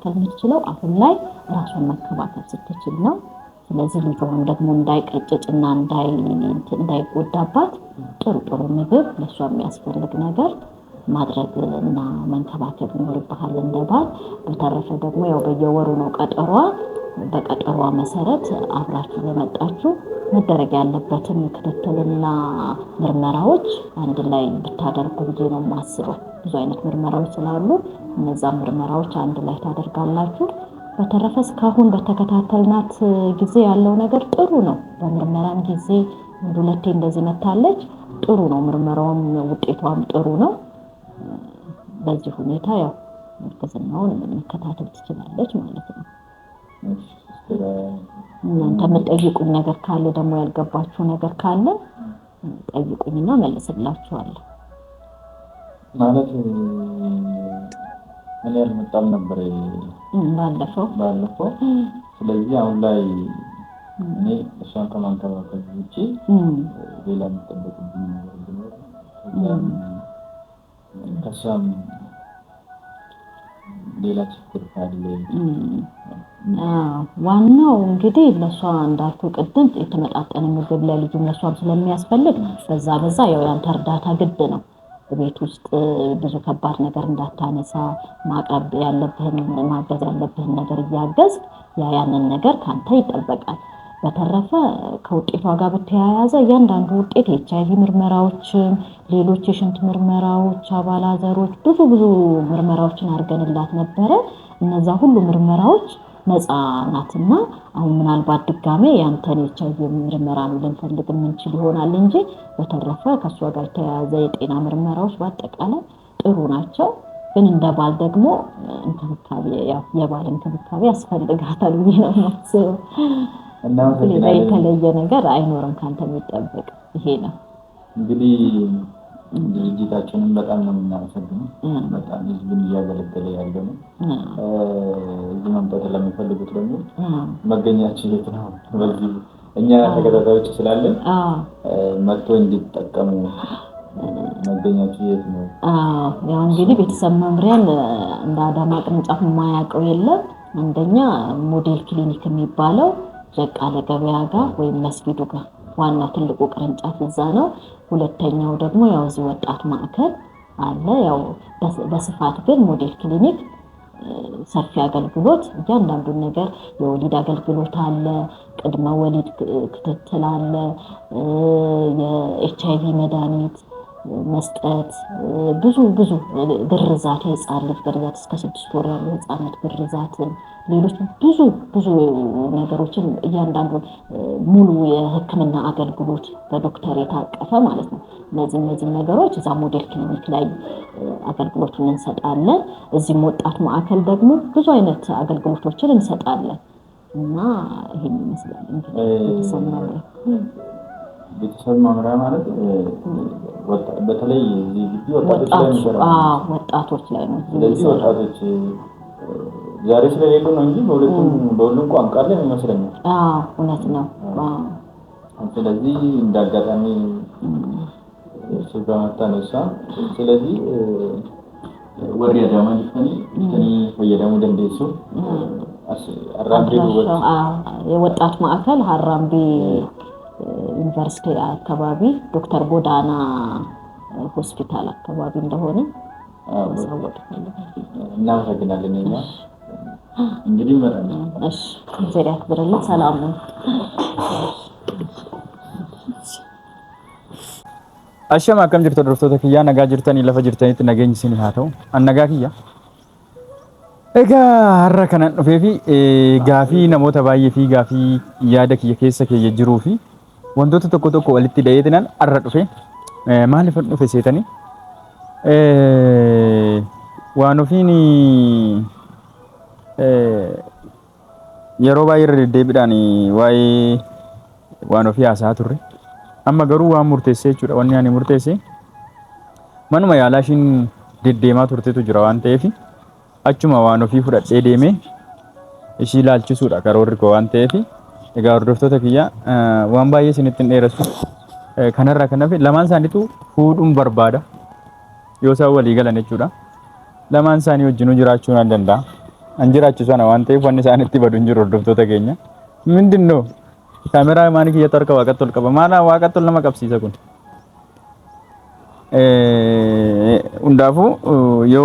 መከላከል የምትችለው አሁን ላይ ራሷን መከላከል ስትችል ነው። ስለዚህ ልጇን ደግሞ እንዳይቀጭጭና እንዳይጎዳባት ጥሩ ምግብ ለሷ የሚያስፈልግ ነገር ማድረግ እና መንከባከብ ይኖርብሃል እንደባል። በተረፈ ደግሞ ያው በየወሩ ነው ቀጠሯ። በቀጠሯ መሰረት አብራችሁ የመጣችሁ መደረግ ያለበትን ክትትልና ምርመራዎች አንድ ላይ ብታደርጉ ብዬ ነው የማስበው። ብዙ አይነት ምርመራዎች ስላሉ እነዛ ምርመራዎች አንድ ላይ ታደርጋላችሁ። በተረፈ እስካሁን በተከታተልናት ጊዜ ያለው ነገር ጥሩ ነው። በምርመራም ጊዜ አንድ ሁለቴ እንደዚህ መታለች። ጥሩ ነው። ምርመራውም ውጤቷም ጥሩ ነው። በዚህ ሁኔታ ያው እርግዝናውን መከታተል ትችላለች ማለት ነው። እናንተ የምትጠይቁኝ ነገር ካለ ደግሞ ያልገባችሁ ነገር ካለ ጠይቁኝና መልስላችኋለሁ። ማለት እኔ አልመጣም ነበር ባለፈው። ስለዚህ አሁን ላይ እኔ እሷን ከማንከባከብ ውጪ ሌላ የሚጠበቅብኝ ነገር ቢኖር ከእሷም ሌላ ችግር ካለ ዋናው እንግዲህ ለሷ እንዳልኩ ቅድም የተመጣጠነ ምግብ ለልጁም ለሷም ስለሚያስፈልግ በዛ ያው ያንተ እርዳታ ግድ ነው። ቤት ውስጥ ብዙ ከባድ ነገር እንዳታነሳ ማቀብ ያለብህን ማገዝ ያለብህን ነገር እያገዝክ ያንን ነገር ካንተ ይጠበቃል። በተረፈ ከውጤቷ ጋር በተያያዘ እያንዳንዱ ውጤት ኤችአይቪ ምርመራዎችን ሌሎች የሽንት ምርመራዎች አባላዘሮች ብዙ ምርመራዎችን አድርገንላት ነበረ። እነዛ ሁሉ ምርመራዎች ነፃ ናትና አሁን ምናልባት ድጋሜ ያንተን ኤችአይቪ ምርመራ ነው ልንፈልግ የምንችል ይሆናል እንጂ በተረፈ ከሷ ጋር የተያያዘ የጤና ምርመራዎች በአጠቃላይ ጥሩ ናቸው። ግን እንደባል ደግሞ እንክብካቤ ያው የባል እንክብካቤ ያስፈልጋታል ብዬ ነው የማስበው። እና የተለየ ነገር አይኖርም ካንተ የሚጠበቅ ይሄ ነው። እንግዲህ ድርጅታችንን በጣም ነው የምናመሰግነው። በጣም ህዝብን እያገለገለ ያለ ነው። እዚህ መምጣት ለሚፈልጉት ደግሞ መገኛችን የት ነው? በዚህ እኛ ተከታታዮች ስላለን መጥቶ እንዲጠቀሙ መገኛችን የት ነው? ያው እንግዲህ ቤተሰብ መምሪያን እንደ አዳማ ቅርንጫፍ የማያውቀው የለም። አንደኛ ሞዴል ክሊኒክ የሚባለው ጀቃለ ገበያ ጋር ወይም መስጊዱ ጋር ዋናው ትልቁ ቅርንጫፍ እዛ ነው። ሁለተኛው ደግሞ ያው እዚህ ወጣት ማዕከል አለ። ያው በስፋት ግን ሞዴል ክሊኒክ ሰፊ አገልግሎት እያንዳንዱን ነገር የወሊድ አገልግሎት አለ፣ ቅድመ ወሊድ ክትትል አለ፣ የኤችአይቪ መድኃኒት መስጠት ብዙ ግርዛት የህፃን ልጅ ግርዛት እስከ 6 ወር ያሉ ህፃናት ግርዛትን ሌሎች ብዙ ነገሮችን እያንዳንዱን ሙሉ የህክምና አገልግሎት በዶክተር የታቀፈ ማለት ነው። እነዚህ ነገሮች እዛ ሞዴል ክሊኒክ ላይ አገልግሎቱን እንሰጣለን። እዚህም ወጣት ማዕከል ደግሞ ብዙ አይነት አገልግሎቶችን እንሰጣለን እና ይሄን ይመስላል እንግዲህ ቤተሰብ መምሪያ ማለት በተለይ ወጣቶች ላይ ነው። ስለዚህ ወጣቶች ዛሬ ስለሌሉ ነው እንጂ በሁሉም ቋንቋ ላይ ይመስለኛል። እውነት ነው። ስለዚህ እንዳጋጣሚ እሱ በመጣነሳ ስለዚህ ወሬ ደማንተኒ ፈየደሙ ደንደሱ አራምቢ የወጣት ማዕከል ሀራምቢ ዩኒቨርሲቲ አካባቢ ዶክተር ጎዳና ሆስፒታል አካባቢ እንደሆነ እናመሰግናለን። እንግዲህ መረን ዘሪያ ክብርልን ሰላም ነው። አሸማ ከም ጅርቶ ድርፍቶ ተክያ ነጋ ጅርተኒ ለፈ ጅርተኒት ነገኝ ሲኒ ሃተው አነጋ ክያ ኤጋ harra kanan dhufee fi gaafii namoota baay'ee fi gaafii yaada kiyya keessa kee jiruu fi wantoota tokko walitti dhayeetinan har'a dhufe maaliif dhufe seetanii waan ofiin yeroo baay'ee irra deddeebiidhaan waa'ee waan ofii haasaa turre amma garuu waan murteessee jechuudha. Wanni ani murteesse manuma yaalaa ishiin deddeemaa turteetu jira waan ta'eef achuma waan ofii fudhadhee deemee ishii ilaalchisuudha karoorri koo waan ta'eef egaa hordoftoota kiyya waan baay'ee isinitti hin dheeressu kanarraa kan hafe lamaan isaaniitu fuudhuun barbaada yoo isaan walii galan jechuudha. Lamaan isaanii wajjin jiraachuu nan danda'a. አንጅራችሁ ሰና ዋንቴ ወን ሳንቲ በዱንጅሮ ዶፍቶታ ገኛ ምንድነው ካሜራ ማንኪ እየተርከ ዋቀጥል ቀበ ማና ዋቀጥል ለማቀብሲሰ ኩን ኡንዳፉ ዮ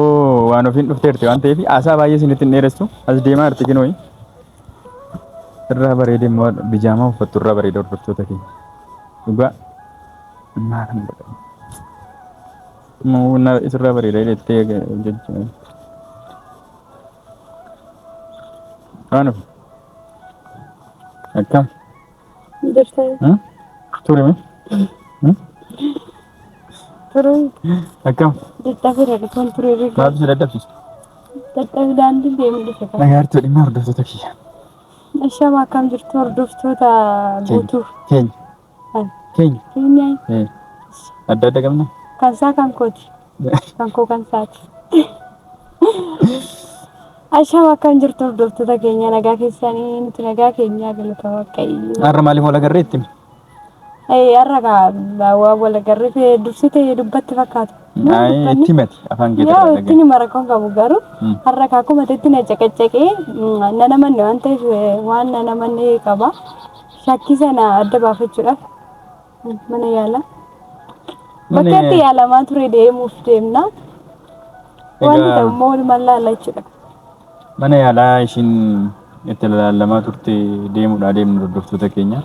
ዋኖፊን ዱፍቴርቲ ዋንቴ ፊ አሳ ባየ ሲነት ነረሱ አስ ዴማ አርቲኪን ወይ ረበሬ ደሞ ቢጃማ ፈቱ ረበሬ ዶፍቶታ ገኛ ዱጋ ማን በቃ ሞና ረበሬ ለይለቴ ጀጅ አኑ akkam ture me ture akkam dadhabira dhufan ture baatu si dadhabsiisu dadhabi daandii deemu dhufe nagaartuu dhimma hordoftoota kiyya ashama akkam jirtu hordoftoota guutuu keenya adda adda qabna kan isaa kan kooti kan koo kan isaati ashama akkam jirtu hordoftoota keenya nagaa keessanii nuti nagaa keenya galata waaqayyo har'a maaliif wal agarreetti har'a waa wal agarree dursite dubbatti fakkaatu itti mati afaan keetti yaa itti marakoon qabu garuu har'a akkuma itti na caqacaqee nana manne waan ta'eef waan nana manne qaba shakkii sana adda baafachuudhaaf mana yaala bakkeetti yaalamaa ture deemuuf deemna waan ta'u mool mallaala jechuudha mana yaalaa ishiin itti laalamaa turte deemuudha deemnu hordoftoota keenya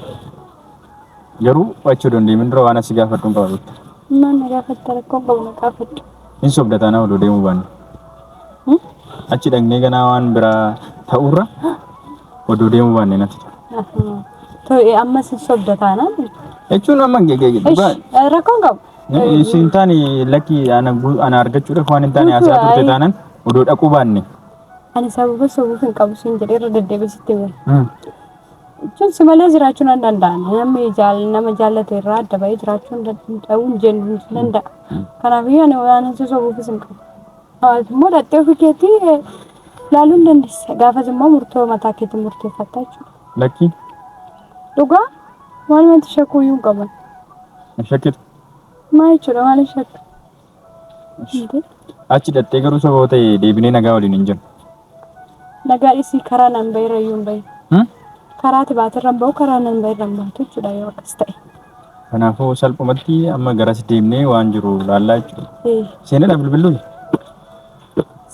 garuu achuu dandeemin dura waan asii gaafadhuun qaba mana gaafatta rakkoon qabu na gaafadhu hin sobdataa oduu deemuu baanne achi dhagnee ganaa waan biraa ta'urra oduu deemuu baanne natti ta'e ammas hin sobdataa na jechuun amma rakkoon qabu isin taani lakki ana argachuudhaaf waan hin taane haasaa turte taanan oduu dhaquu baanne ani sababa sobuuf hin qabu sin jedhee irra deddeebisitti bira jechuun malee jiraachuun hin danda'an namni nama jaallate irraa adda bahee jiraachuun dhabuun jennu danda'a kanaafuu ani waan sobuufis hin qabu immoo dhattee ofii keetii laaluu hin dandeessa gaafas immoo murtoo mataa keetii murteeffatta jechuudha lakki dhugaa waan wanti shakkuu iyyuu hin qaban shakkitu maa jechuudha maaliif shakka achi dhattee garuu sababa ta'e deebinee nagaa waliin hin jiru nagaa isii karaa nan bayra iyyuu hin bahin karaati baatirran bahu karaa nan bayran baatu jechuudha yoo akkas ta'e kanaafuu salphumatti amma garas deemnee waan jiru laallaa jechuudha seenadha bilbiluun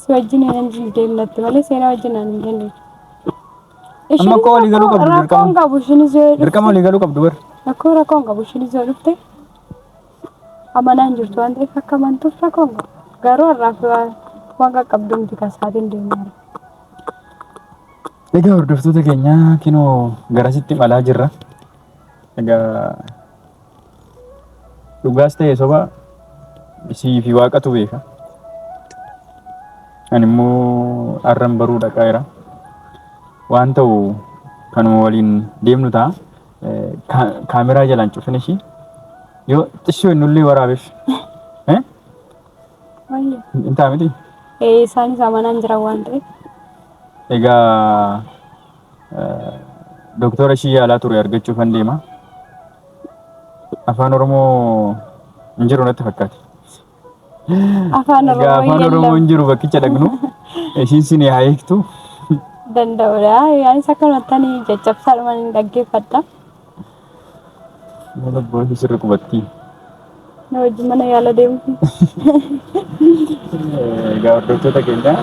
si wajjin hin deemnatti malee seenaa wajjin hin deemne amma koo walii galuu qabdu rakkoon qabu ishinis yoo dirqama walii galuu qabdu bar rakkoon qabu ishinis yoo dhufte amanaan jirtu waan ta'eef akka amantuuf rakkoon qabu garuu har'aaf waan qaqqabdu miti kasaatiin deemaa egaa hordoftoota keenya kinoo garasitti malaa jirra egaa dhugaas ta'e soba isii fi waaqatu beeka ani immoo har'an baruu dhaqaa jira waan ta'u kanuma waliin deemnu ta'a kaameraa jalaan cufin ishii yoo xishoo innullee waraabeef hin ta'a miti isaanis amanaan jiran waan ta'eef egaa doktora ishii yaalaa ture argachuuf an deema afaan oromoo hin jiru natti fakkaate afaan oromoo hin jiru bakkicha dhaqnu ishiin sin haa eegtu danda'udha yaanis akkanumatti caccabsaadhuma ni dhaggeeffadha mana booti sirri qubatti na wajjin mana yaala deemuuf egaa hordoftoota keenya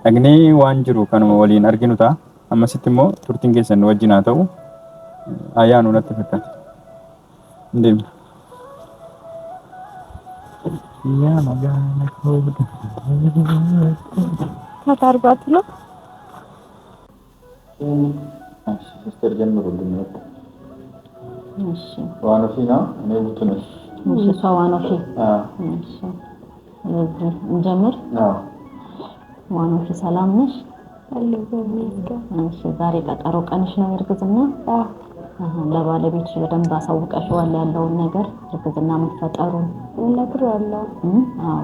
dhagnee waan jiru kanuma waliin arginu ta'a ammasitti immoo turtiin keessan wajjin haa ta'u ayyaanuu natti fakkaate hin deemne yaa magaala kooda kata arbaatu ነው ሲስተር ጀምሩልኝ ወጣ እሺ ዋኖፊና እኔ ውጥነሽ እሺ ዋኖፊ እሺ እንጀምር ዋኖፊ ሰላም ነሽ እሺ ዛሬ ቀጠሮ ቀንሽ ነው እርግዝና ለባለቤትሽ በደንብ አሳውቀሽዋል ያለውን ነገር እርግዝና መፈጠሩን ነግሬዋለሁ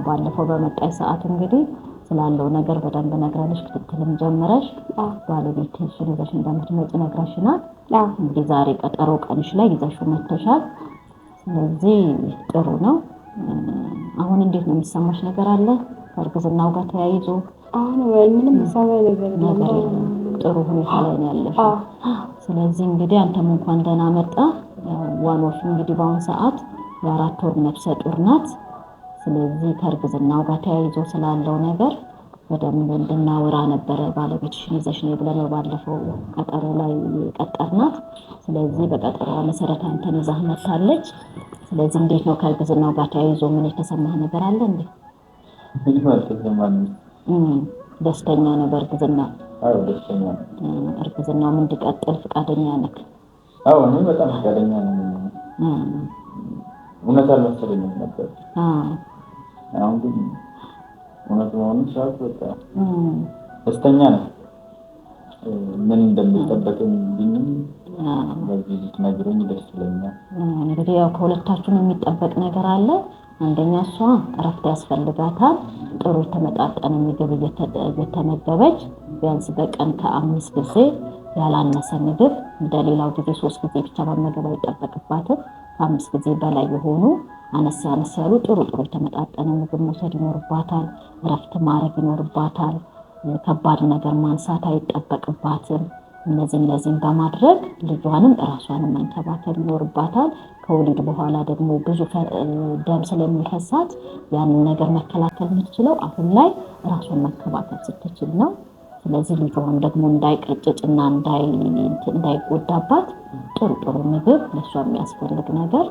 ባለፈው በመጣይ ሰዓት እንግዲህ ስላለው ነገር በደንብ ነግራለሽ ክትትልም ጀመረሽ ባለቤትሽን ይዘሽ እንደምትመጪ ነግራሽናል እንግዲህ ዛሬ ቀጠሮ ቀንሽ ላይ ይዘሽው መጥተሻል ስለዚህ ጥሩ ነው አሁን እንዴት ነው የሚሰማሽ ነገር አለ ከእርግዝናው ጋር ተያይዞ አሁን ምንም ሰማይ ነገር የለም። ጥሩ ሁኔታ ላይ ነው ያለሽ። ስለዚህ እንግዲህ አንተም እንኳን ደህና መጣ። ዋኖፍ እንግዲህ በአሁን ሰዓት የ4 ወር ነፍሰ ጡር ናት። ስለዚህ ከእርግዝናው ጋር ተያይዞ ስላለው ነገር በደንብ እንድናወራ ነበረ ባለቤትሽን ይዘሽ ነው ብለን ባለፈው ቀጠሮ ላይ ቀጠርናት። ስለዚህ በቀጠሮዋ መሰረት አንተን ይዛህ መጣለች። ስለዚህ እንዴት ነው ከእርግዝናው ጋር ተያይዞ ምን የተሰማህ ነገር አለ እንዴ? ደስተኛ ነው በእርግዝና? አዎ ደስተኛ ነው። እርግዝናው እንዲቀጥል ፈቃደኛ ነህ? አዎ እኔ በጣም ፈቃደኛ ነኝ። እውነት አልመሰለኝም ነበር። አሁን ግን እውነት መሆኑን ሳውቅ በቃ ደስተኛ ነኝ። ምን እንደሚጠበቅም ቢኝም በዚህ ነግሮኝ ደስ ይለኛል። እንግዲህ ያው ከሁለታችሁም የሚጠበቅ ነገር አለ። አንደኛ እሷ እረፍት ያስፈልጋታል። ጥሩ የተመጣጠነ ምግብ እየተመገበች ቢያንስ በቀን ከ5 ጊዜ ያላነሰ ምግብ እንደሌላው ጊዜ 3 ጊዜ ብቻ መመገብ አይጠበቅባትም። ከ5 ጊዜ በላይ የሆኑ አነስ ያሉ ጥሩ የተመጣጠነ ምግብ መውሰድ ይኖርባታል። እረፍት ማድረግ ይኖርባታል። ከባድ ነገር ማንሳት አይጠበቅባትም። እነዚህን በማድረግ ልጇንም ራሷንም መንከባከብ ይኖርባታል። ከወሊድ በኋላ ደግሞ ብዙ ደም ስለሚፈሳት ያንን ነገር መከላከል የምትችለው አሁን ላይ ራሷን መከባከብ ስትችል ነው። ስለዚህ ልጇም ደግሞ እንዳይቀጭጭና እንዳይጎዳባት ጥሩ ምግብ ለሷ የሚያስፈልግ ነገር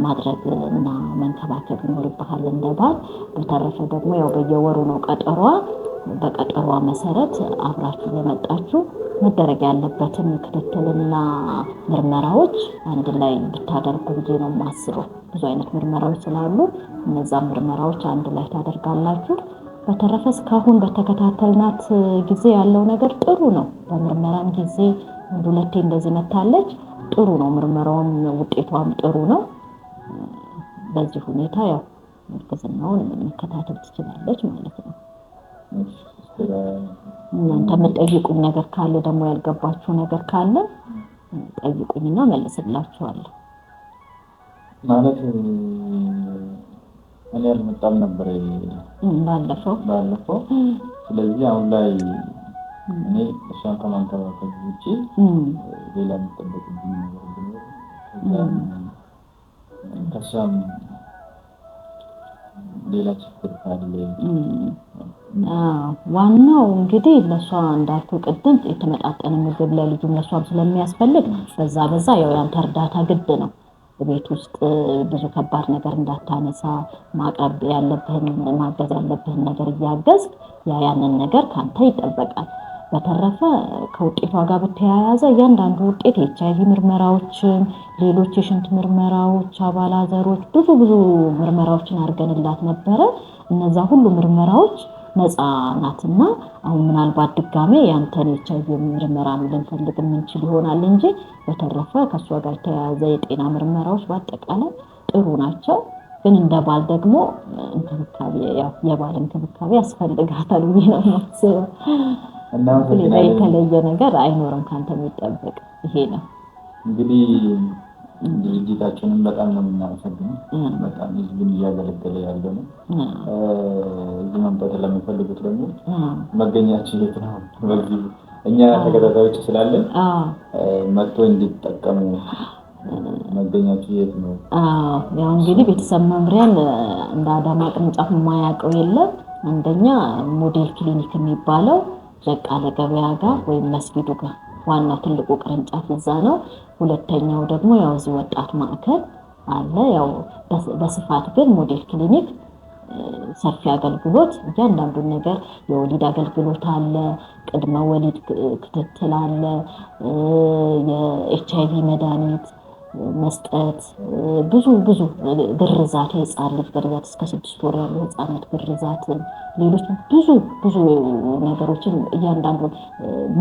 ማድረግና መንከባከብ ይኖርብሃል እንደባል። በተረፈ ደግሞ ያው በየወሩ ነው ቀጠሯ። በቀጠሯ መሰረት አብራችሁ የመጣችሁ መደረግ ያለበትን ክትትልና ምርመራዎች አንድ ላይ ብታደርጉ ብዬ ነው የማስበው። ብዙ አይነት ምርመራዎች ስላሉ እነዛ ምርመራዎች አንድ ላይ ታደርጋላችሁ። በተረፈ እስካሁን በተከታተልናት ጊዜ ያለው ነገር ጥሩ ነው። በምርመራም ጊዜ ሁለቴ እንደዚህ መታለች። ጥሩ ነው። ምርመራውም ውጤቷም ጥሩ ነው። በዚህ ሁኔታ ያው እርግዝናውን መከታተል ትችላለች ማለት ነው። እናንተ የምትጠይቁኝ ነገር ካለ ደግሞ ያልገባችሁ ነገር ካለ ጠይቁኝና መልስላችኋለሁ። ማለት እኔ አልመጣም ነበር ባለፈው። ስለዚህ አሁን ላይ እኔ እሷን ከማንከባከብ ውጪ ሌላ የሚጠበቅብኝ ነገር ቢኖር ከእሷም ሌላ ችግር ካለ ዋናው እንግዲህ ለሷ እንዳልኩ ቅድም የተመጣጠነ ምግብ ለልጁም ለሷም ስለሚያስፈልግ በዛ ያው ያንተ እርዳታ ግድ ነው። ቤት ውስጥ ብዙ ከባድ ነገር እንዳታነሳ ማቀብ ያለብህን ማገዝ ያለብህን ነገር እያገዝ ያንን ነገር ካንተ ይጠበቃል። በተረፈ ከውጤቷ ጋር በተያያዘ እያንዳንዱ ውጤት የኤችአይቪ ምርመራዎችን፣ ሌሎች የሽንት ምርመራዎች፣ አባላዘሮች ብዙ ምርመራዎችን አድርገንላት ነበረ። እነዛ ሁሉ ምርመራዎች ነፃ ናትና አሁን ምናልባት ድጋሜ ያንተን ኤችአይቪ ምርመራ ልንፈልግ የምንችል ይሆናል እንጂ በተረፈ ከሷ ጋር የተያያዘ የጤና ምርመራዎች በአጠቃላይ ጥሩ ናቸው። ግን እንደባል ደግሞ እንክብካቤ የባል እንክብካቤ ያስፈልጋታል ብዬ ነው የማስበው። እና የተለየ ነገር አይኖርም ካንተ የሚጠበቅ ይሄ ነው። እንግዲህ ድርጅታችንን በጣም ነው የምናመሰግነው። በጣም ህዝብን እያገለገለ ያለ ነው። እዚህ መምጣት ለሚፈልጉት ደግሞ መገኛችን የት ነው? በዚህ እኛ ተከታታዮች ስላለን መጥቶ እንዲጠቀሙ መገኛችን የት ነው? ያው እንግዲህ ቤተሰብ መምሪያን እንደ አዳማ ቅርንጫፍ የማያውቀው የለም። አንደኛ ሞዴል ክሊኒክ የሚባለው በቃለ ገበያ ጋር ወይም መስጊዱ ጋር ዋናው ትልቁ ቅርንጫፍ እዛ ነው። ሁለተኛው ደግሞ ያው እዚህ ወጣት ማዕከል አለ። ያው በስፋት ግን ሞዴል ክሊኒክ ሰፊ አገልግሎት እያንዳንዱን ነገር የወሊድ አገልግሎት አለ፣ ቅድመ ወሊድ ክትትል አለ፣ የኤችአይቪ መድኃኒት መስጠት፣ ብዙ ግርዛት፣ የህፃን ልጅ ግርዛት እስከ 6 ወር ያሉ ህፃናት ግርዛት፣ ሌሎች ብዙ ነገሮችን እያንዳንዱ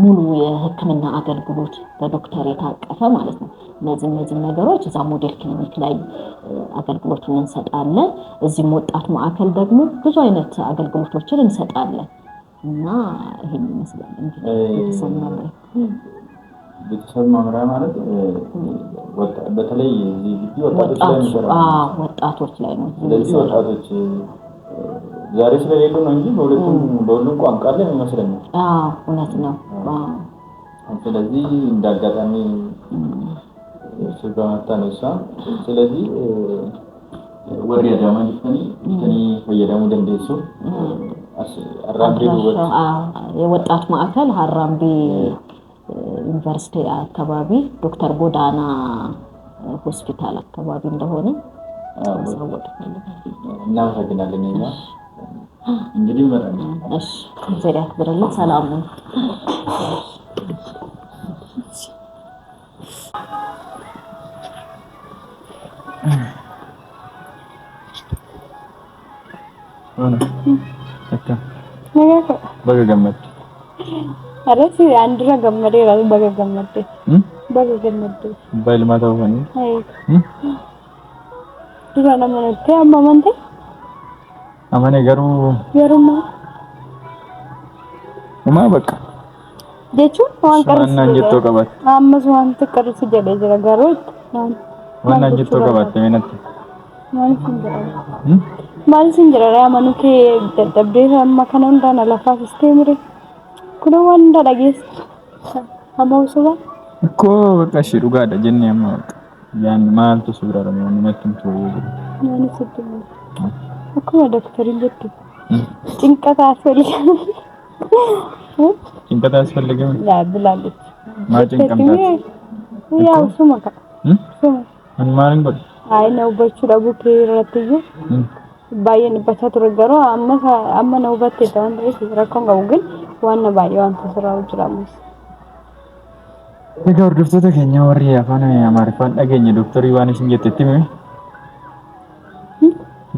ሙሉ የህክምና አገልግሎት በዶክተር የታቀፈ ማለት ነው። እነዚህ ነገሮች እዛ ሞዴል ክሊኒክ ላይ አገልግሎቱን እንሰጣለን። እዚህም ወጣት ማዕከል ደግሞ ብዙ አይነት አገልግሎቶችን እንሰጣለን እና ይሄን ይመስላል እንግዲህ ቤተሰብ መምሪያ ማለት በተለይ እዚህ ወጣቶች ላይ ነው። ወጣቶች ላይ ነው። ስለዚህ ወጣቶች ዛሬ ስለሌሉ ነው እንጂ በሁሉም ቋንቋ ላይ ይመስለኛል። እውነት ነው። ስለዚህ እንዳጋጣሚ ስለማታ ነው እሷ። ስለዚህ ወሬ አዳማንተኒ ፈየዳሙ ደንደሱ አራምቤ የወጣት ማዕከል ሀራምቤ ዩኒቨርሲቲ አካባቢ ዶክተር ጎዳና ሆስፒታል አካባቢ እንደሆነ ሰውት እናመሰግናለን። እንግዲህ መረን እሺ ዘሪያ ብረለ ሰላም ነው። በገገመት አረሲ አንድራ ገመዴ ራሱ በገገመት በልማታው ሆነ ዱራና ማለት አማማንተ አማኔ ገሩማ በቃ ደቹ ዋን ቀርስ ዋና እንጀቶ ቀባት አመስ ዋን ተቀርስ ጀለ ጀለ ጋሮት ዋና እንጀቶ ቀባት የነት ማለት እንጀራ ያማኑኬ ደብደብ ማከናው እንዳና ለፋ ሲስተምሪ ኩኖ ወንዳ ዳጌስ አማውሰባ እኮ በቃ ሽሩ ጋር ደጀን ያማው ያን ማልቱ ሱብራራ ነው መጥም ተወው ምን ሲስተም እኮ ዶክተር እንጀት ጭንቀት አስፈልጋል ጭንቀት አስፈልጋል ያ ብላለች ማጭንቀት ያው ሱማካ ሱማ አንማርን በል አይ ነው በቹ ደቡክ ረትዩ ባየን በተተረገሩ አማ ነው በተታን ድረስ ረኮን ጋር ግን ዋና ባየዋን ተሰራው ይችላል ነገር ዶክተር ተገኘ ወሬ አፋን አማርፋን አገኘ ዶክተር ይዋንስ እንጀት ትምም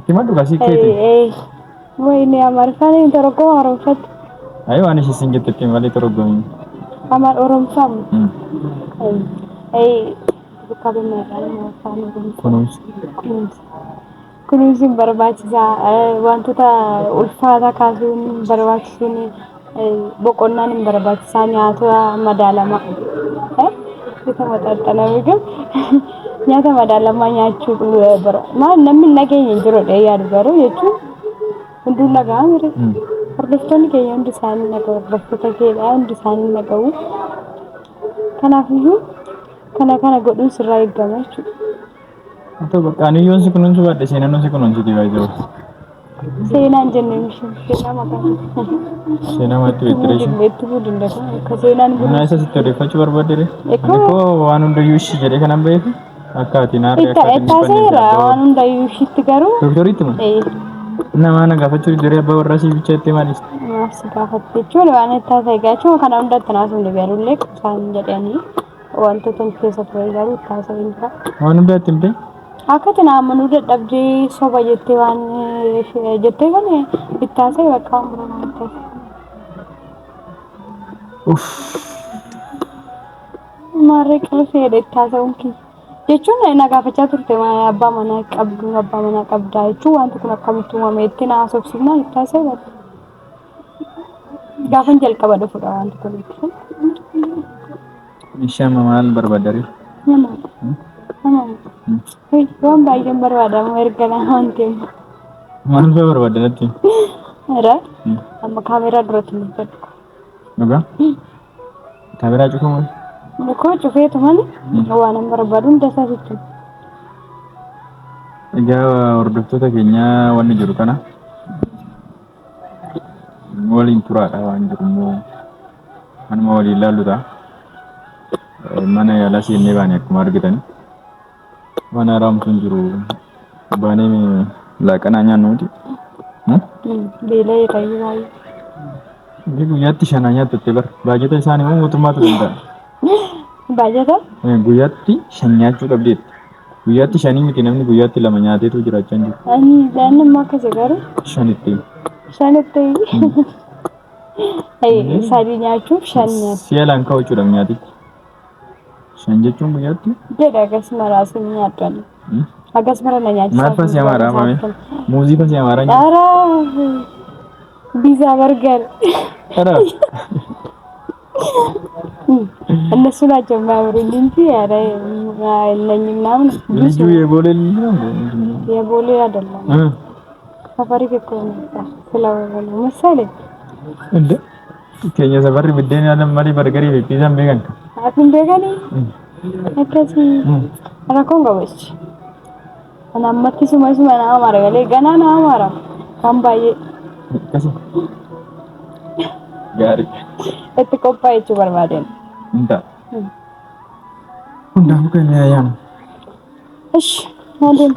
ትማዱ ጋሲከቴ ወይኔ አማርፋን ተረቆ አረፈት አይ ዋንስ እንጀት ትምም ተረጎም አማር ኦሮምሳም አይ ከበመ ያለው ፋኑ ኩኑሲን በርባችሳ ዋንቶታ ኡልፋታ ካሱን በርባችሱን ቦቆናንም በርባችሳ ኛቶ መዳለማ የተመጣጠነ ምግብ ኛቶ መዳለማ ኛቹ በር ማንም ነገኝ እንጅሮ ያድበሩ የቹ እንዱ ነጋምሪ ወርደፍቶን ከየ እንዱ ሳን ነገር ወርደፍቶ ከየ እንዱ ሳን ነገው ከናፍዩ ከና ጎዱን ስራ ይገማቹ አቶ በቃ ነው ይወንስ ኩኑንሱ ባደ ሴና ነው ኩኑንሱ ዲቫይዘው ሴና እንጀነሽ ሴና ማታ ሴና ማቱ ኢትሬሽን ቤቱ እንደካ ከሴናን ጉዱ ናይሰ ስትደፈጭ በርበደረ እኮ ዋኑ እንደዩሽ ጀደ ከናም በይት አካቲና ሪያካ ታሰራ ዋኑ እንደዩሽ ትገሩ ዶክተር ይትማ እና ማና ጋፈቹ ጀሪያ ባወራሲ ብቻ ተማሪስ ማስጋፈቹ ለዋነ ታሰጋቹ ከና እንደተናሱ እንደበሩለ ቁሳን ጀደኒ wanto tonte safaydaru taasayinka wanu datimte akatana amanu dadabde soba jette wan jette gane ittaasay bakka amrante uff mare kalse ittaasawunki jechuun nagaafacha turte abba mana qabda jechuun wanti kun akkamitti uumameetti na asoobsifna ittaasay bakka gaafan jalqaba dhufuudha wanti kun ishama mal barbadari hey wan baay'een barbaadamu ergana hanteem mal barbaadatti ara amma kaamera duratti nufadhu nuga kaamera cukumo ko cufeetu mali waan barbaadun dasasitti egaa hordoftoota keenya wanni jiru kana waliin turaadha waan jirumoo anuma waliin ilaalluudha mana yaalaa seennee baane akkuma argitan waan haaraamtuun jiru baanee laaqanaa nyaannuuti beela irrayyuu baay'ee guyyaatti shanaa nyaattutte bar baajata isaanii moo mootummaatu danda'a baajata guyyaatti shan nyaachuu qabdeetti guyyaatti shanii miti namni guyyaatti lama nyaateetu jiraachaa jiru ani daannammaa akkasii garuu shanitti sadii nyaachuuf shan nyaatu si'a laan ka'u jechuudha nyaatichi shan jechuun guyyaatti jedha akkasumara asin nyaaddan akkasumara na nyaachisa maal fasi amara mame muuzii fasi amara ara biza burger ara እነሱ ናቸው ማብሩኝ እንጂ ያረ እነኝም ምናምን ልጁ የቦሌ ልጅ ነው የቦሌ አይደለም Safari ke ko selalu masalah. Inde keenya safarri biddeen yaadan malee bargarii fi piizaan beekan. Aku bega nih. Apa sih? Anak kau nggak bos? Anak mati semua nama marah kali. Gana nama marah. Kampai. Kasih. Gaari. Itu kompai itu berbadan. Entah. Udah bukan ya yang. Ish, model.